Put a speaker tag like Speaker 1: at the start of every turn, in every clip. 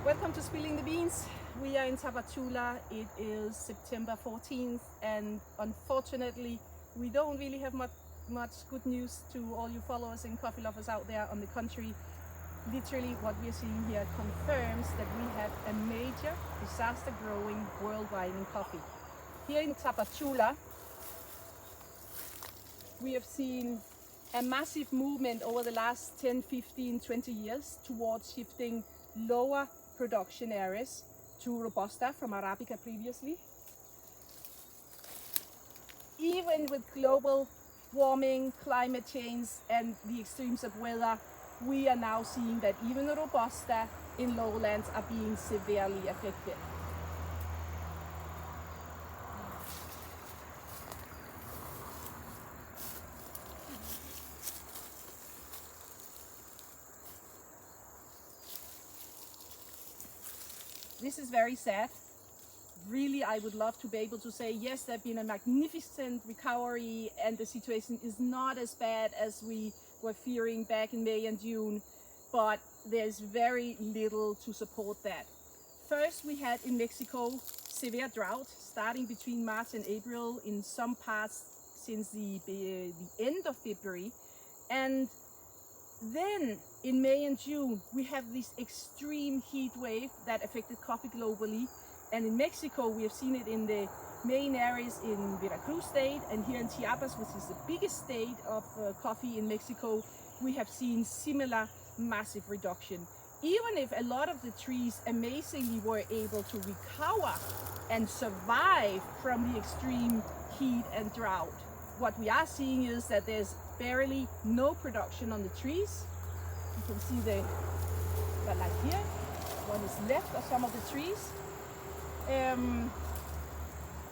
Speaker 1: Welcome to Spilling the Beans. We are in TAPACHULA. It is September 14th and unfortunately we don't really have much good news to all you followers and coffee lovers out there. On the contrary, literally what we are seeing here confirms that we have a major disaster growing worldwide in coffee. Here in TAPACHULA we have seen a massive movement over the last 10, 15, 20 years towards shifting lower production areas to Robusta from Arabica previously. Even with global warming, climate change and the extremes of weather, we are now seeing that even the Robusta in lowlands are being severely affected. This is very sad. Really, I would love to be able to say, yes, there's been a magnificent recovery and the situation is not as bad as we were fearing back in May and June, but there's very little to support that. First, we had in Mexico severe drought starting between March and April, in some parts since the end of February. And then in May and June, we have this extreme heat wave that affected coffee globally. And in Mexico, we have seen it in the main areas in Veracruz state, and here in Chiapas, which is the biggest state of coffee in Mexico, we have seen similar massive reduction. Even if a lot of the trees amazingly were able to recover and survive from the extreme heat and drought, what we are seeing is that there's barely no production on the trees. You can see like here, what is left of some of the trees.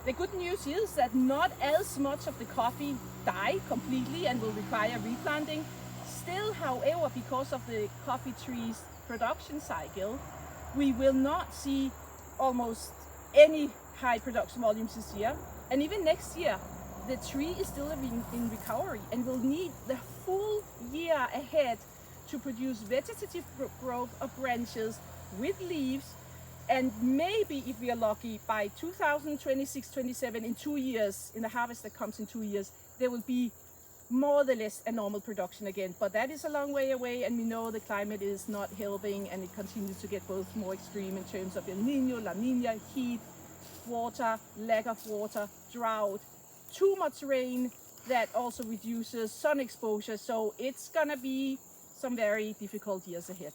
Speaker 1: The good news is that not as much of the coffee died completely and will require replanting. Still, however, because of the coffee trees production cycle, we will not see almost any high production volumes this year. And even next year, the tree is still in recovery and will need the full year ahead to produce vegetative growth of branches with leaves. And maybe, if we are lucky, by 2026-27, in 2 years, in the harvest that comes in 2 years, there will be more or less a normal production again. But that is a long way away, and we know the climate is not helping, and it continues to get both more extreme in terms of El Nino, La Nina, heat, water, lack of water, drought, too much rain that also reduces sun exposure. So it's gonna be some very difficult years ahead.